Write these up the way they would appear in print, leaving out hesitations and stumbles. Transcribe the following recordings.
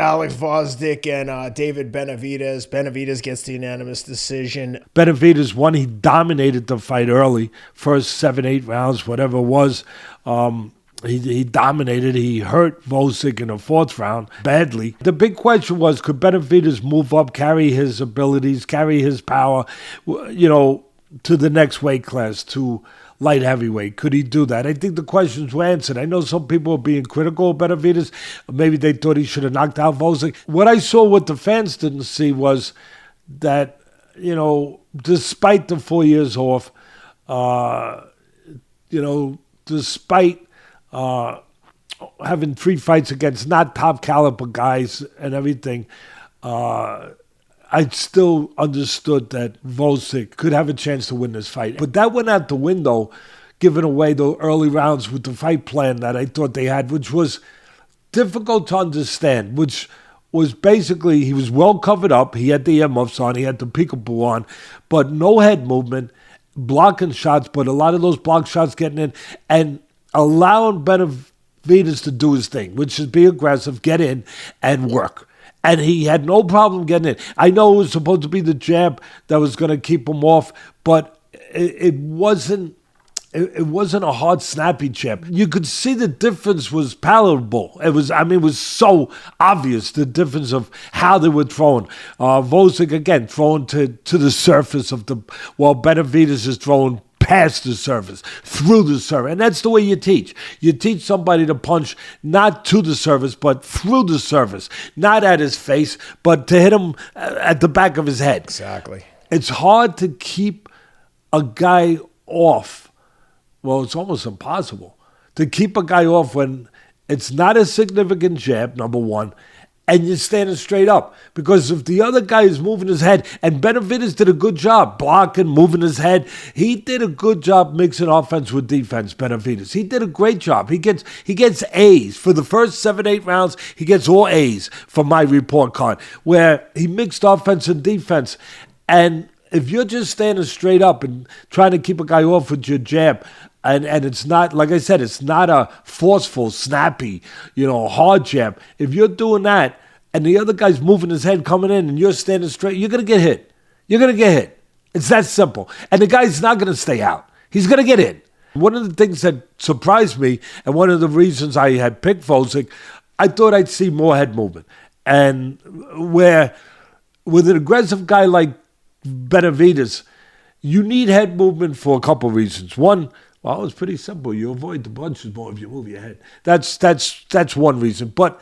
Alex Gvozdyk and David Benavidez. Benavidez gets the unanimous decision. Benavidez won. He dominated the fight early. First 7-8 rounds, whatever it was. He dominated. He hurt Gvozdyk in the fourth round badly. The big question was, could Benavidez move up, carry his abilities, carry his power, to the next weight class, to light heavyweight? Could he do that? I think the questions were answered. I know some people are being critical of Benavidez. Maybe they thought he should have knocked out Gvozdyk. What I saw, what the fans didn't see, was that, despite the 4 years off, despite having 3 fights against not top caliber guys and everything, I still understood that Gvozdyk could have a chance to win this fight. But that went out the window, giving away the early rounds with the fight plan that I thought they had, which was difficult to understand, which was basically he was well covered up. He had the earmuffs on, he had the peekaboo on, but no head movement, blocking shots, but a lot of those block shots getting in, and allowing Benavidez to do his thing, which is be aggressive, get in, and work. And he had no problem getting in. I know it was supposed to be the jab that was going to keep him off, but it wasn't a hard, snappy jab. You could see the difference was palatable. It was so obvious, the difference of how they were throwing. Gvozdyk, again, throwing to the surface while Benavidez is throwing past the surface, through the surface. And that's the way you teach. You teach somebody to punch not to the surface, but through the surface. Not at his face, but to hit him at the back of his head. Exactly. It's hard to keep a guy off. Well, it's almost impossible to keep a guy off when it's not a significant jab, number one, and you're standing straight up. Because if the other guy is moving his head, and Benavidez did a good job blocking, moving his head. He did a good job mixing offense with defense, Benavidez. He did a great job. He gets A's. For the first 7-8 rounds, he gets all A's from my report card, where he mixed offense and defense. And if you're just standing straight up and trying to keep a guy off with your jab, and it's not, like I said, it's not a forceful, snappy, hard jab. If you're doing that and the other guy's moving his head coming in and you're standing straight, you're going to get hit. You're going to get hit. It's that simple. And the guy's not going to stay out. He's going to get in. One of the things that surprised me, and one of the reasons I had picked Gvozdyk, I thought I'd see more head movement. And where with an aggressive guy like Benavidez, you need head movement for a couple of reasons. One, well, it's pretty simple. You avoid the punches more if you move your head. That's one reason. But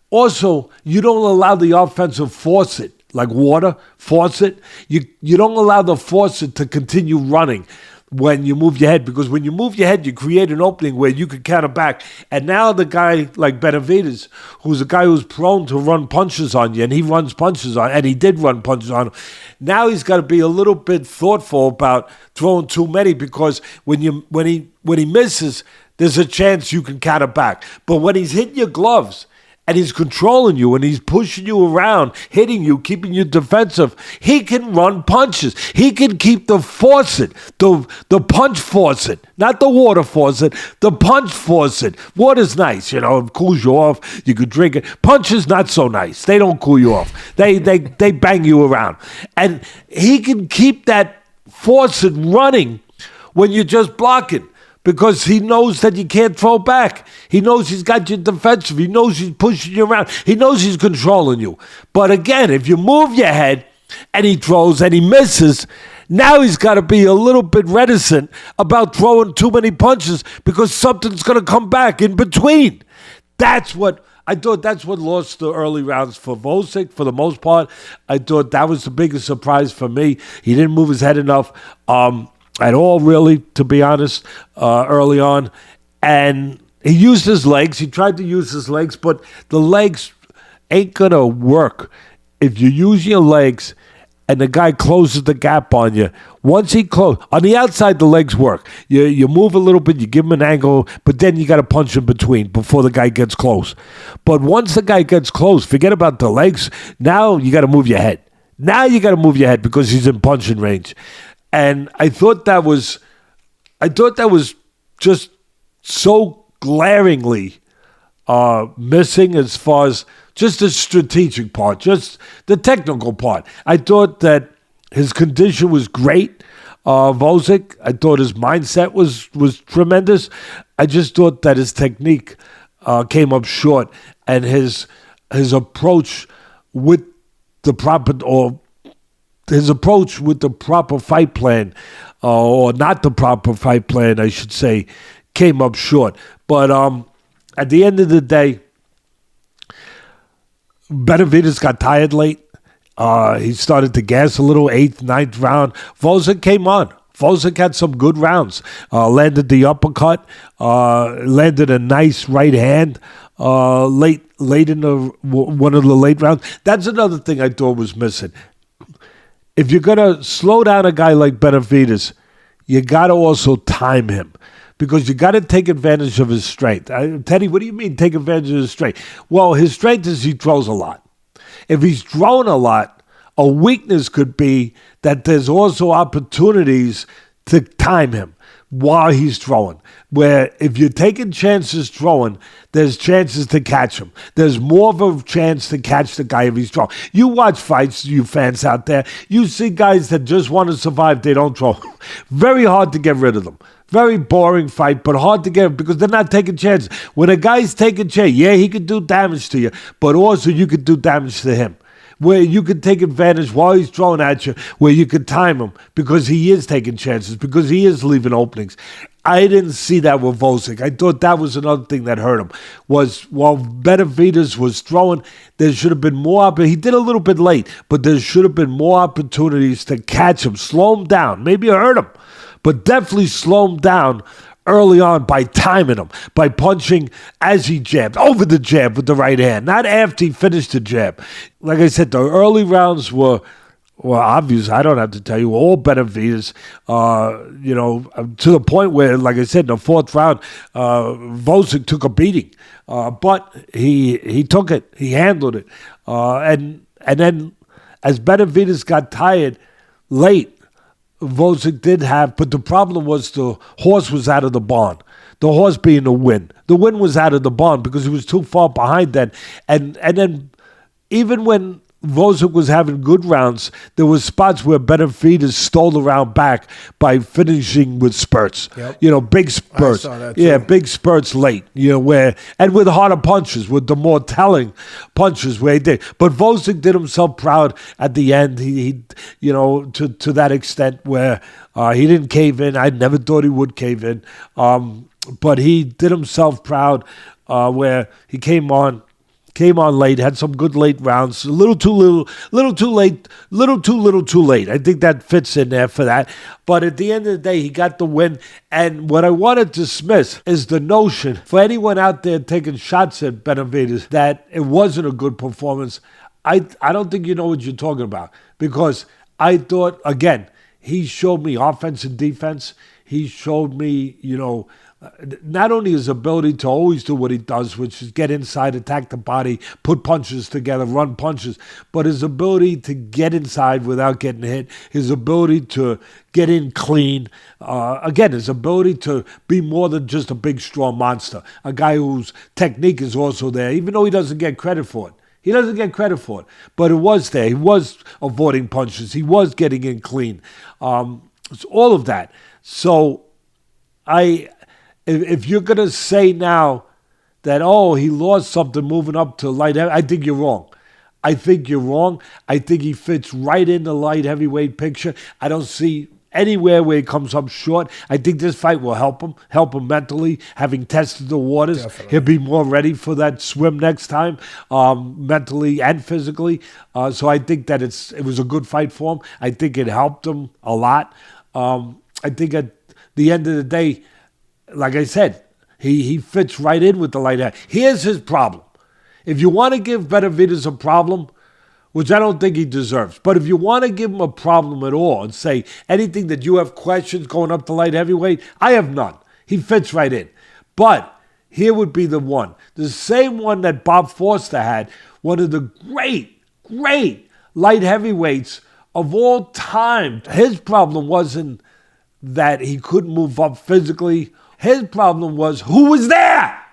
also, you don't allow the offensive faucet, like water, faucet. You don't allow the faucet to continue running when you move your head, because when you move your head, you create an opening where you can counter back. And now the guy like Benavidez, who's a guy who's prone to run punches on you, and he runs punches on, and he did run punches on him. Now he's got to be a little bit thoughtful about throwing too many, because when he misses, there's a chance you can counter back. But when he's hitting your gloves, and he's controlling you, and he's pushing you around, hitting you, keeping you defensive, he can run punches. He can keep the faucet, the punch faucet, not the water faucet, the punch faucet. Water's nice, it cools you off. You could drink it. Punch is not so nice. They don't cool you off. They bang you around. And he can keep that faucet running when you're just blocking, because he knows that you can't throw back. He knows he's got you defensive. He knows he's pushing you around. He knows he's controlling you. But again, if you move your head and he throws and he misses, now he's got to be a little bit reticent about throwing too many punches, because something's going to come back in between. I thought that's what lost the early rounds for Gvozdyk for the most part. I thought that was the biggest surprise for me. He didn't move his head enough. At all, really, to be honest, early on. And he used his legs. He tried to use his legs, but the legs ain't going to work if you use your legs and the guy closes the gap on you. Once he closes, on the outside, the legs work. You move a little bit, you give him an angle, but then you got to punch in between before the guy gets close. But once the guy gets close, forget about the legs. Now you got to move your head. Because he's in punching range. And I thought that was just so glaringly missing as far as just the strategic part, just the technical part. I thought that his condition was great. Gvozdyk, I thought his mindset was tremendous. I just thought that his technique came up short, and his approach with the proper fight plan, or not the proper fight plan, I should say, came up short. But at the end of the day, Benavidez got tired late. He started to gas a little, 8th, 9th round. Gvozdyk came on. Gvozdyk had some good rounds. Landed the uppercut. Landed a nice right hand late in one of the late rounds. That's another thing I thought was missing. If you're going to slow down a guy like Benavidez, you got to also time him, because you got to take advantage of his strength. Teddy, what do you mean take advantage of his strength? Well, his strength is he throws a lot. If he's throwing a lot, a weakness could be that there's also opportunities to time him while he's throwing. Where if you're taking chances throwing, there's chances to catch him. There's more of a chance to catch the guy if he's throwing. You watch fights, you fans out there, you see guys that just want to survive, they don't throw. Very hard to get rid of them. Very boring fight, but hard to get because they're not taking chances. When a guy's taking chances, yeah, he could do damage to you, but also you could do damage to him. Where you could take advantage while he's throwing at you, where you could time him because he is taking chances, because he is leaving openings. I didn't see that with Gvozdyk. I thought that was another thing that hurt him, was while Benavidez was throwing, there should have been more. He did a little bit late, but there should have been more opportunities to catch him, slow him down. Maybe hurt him, but definitely slow him down early on by timing him, by punching as he jabbed, over the jab with the right hand, not after he finished the jab. Like I said, the early rounds were obvious. I don't have to tell you, all Benavidez, to the point where, like I said, in the 4th round, Gvozdyk took a beating. But he took it. He handled it. And then as Benavidez got tired late, Gvozdyk did have, but the problem was the horse was out of the barn. The horse being the win. The win was out of the barn because he was too far behind then. And then even when Gvozdyk was having good rounds, there was spots where Benavidez stole the round back by finishing with spurts. Yep. Big spurts. I saw that too. Yeah, big spurts late. And with harder punches, with the more telling punches where he did. But Gvozdyk did himself proud at the end. He to that extent where he didn't cave in. I never thought he would cave in. But he did himself proud where he came on late, had some good late rounds, a little too late. I think that fits in there for that. But at the end of the day, he got the win. And what I want to dismiss is the notion for anyone out there taking shots at Benavidez that it wasn't a good performance. I don't think you know what you're talking about, because I thought, again, he showed me offense and defense. He showed me, not only his ability to always do what he does, which is get inside, attack the body, put punches together, run punches, but his ability to get inside without getting hit, his ability to get in clean, again, his ability to be more than just a big, strong monster, a guy whose technique is also there, even though he doesn't get credit for it. He doesn't get credit for it, but it was there. He was avoiding punches. He was getting in clean. It's all of that. So if you're going to say now that, he lost something moving up to light heavy, I think you're wrong. I think he fits right in the light heavyweight picture. I don't see anywhere where he comes up short. I think this fight will help him mentally, having tested the waters. Definitely. He'll be more ready for that swim next time, mentally and physically. So I think that it was a good fight for him. I think it helped him a lot. I think at the end of the day, like I said, he fits right in with the light heavy. Here's his problem. If you want to give Benavidez a problem, which I don't think he deserves, but if you want to give him a problem at all and say anything that you have questions going up to light heavyweight, I have none. He fits right in. But here would be the one. The same one that Bob Foster had, one of the great light heavyweights of all time. His problem wasn't that he couldn't move up physically. His problem was who was there.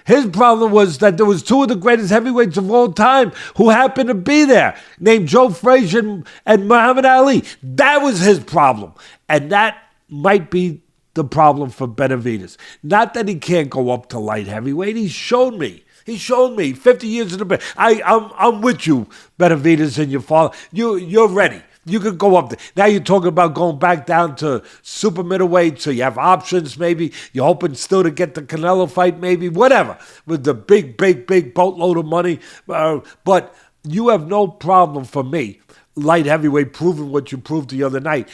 His problem was that there was two of the greatest heavyweights of all time who happened to be there, named Joe Frazier and Muhammad Ali. That was his problem. And that might be the problem for Benavidez. Not that he can't go up to light heavyweight. He's shown me. 50 years in the bed. I'm with you, Benavidez, and your father. You're ready. You could go up there. Now you're talking about going back down to super middleweight, so you have options maybe. You're hoping still to get the Canelo fight maybe, whatever, with the big boatload of money. But you have no problem for me, light heavyweight, proving what you proved the other night.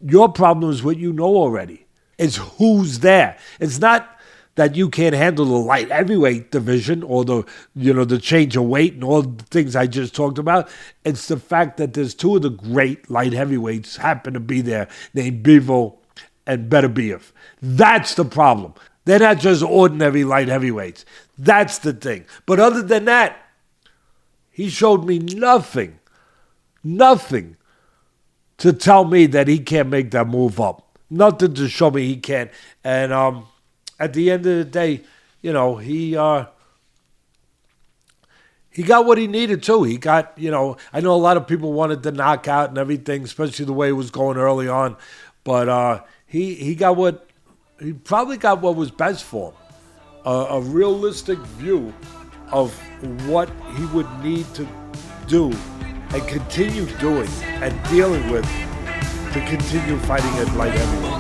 Your problem is what you know already. It's who's there. It's not that you can't handle the light heavyweight division or the change of weight and all the things I just talked about. It's the fact that there's two of the great light heavyweights happen to be there, named Bivol and Beterbiev. That's the problem. They're not just ordinary light heavyweights. That's the thing. But other than that, he showed me nothing to tell me that he can't make that move up. Nothing to show me he can't. And at the end of the day, he got what he needed too. He got, I know a lot of people wanted the knockout and everything, especially the way it was going early on. But he probably got what was best for him. A realistic view of what he would need to do and continue doing and dealing with to continue fighting at light heavyweight.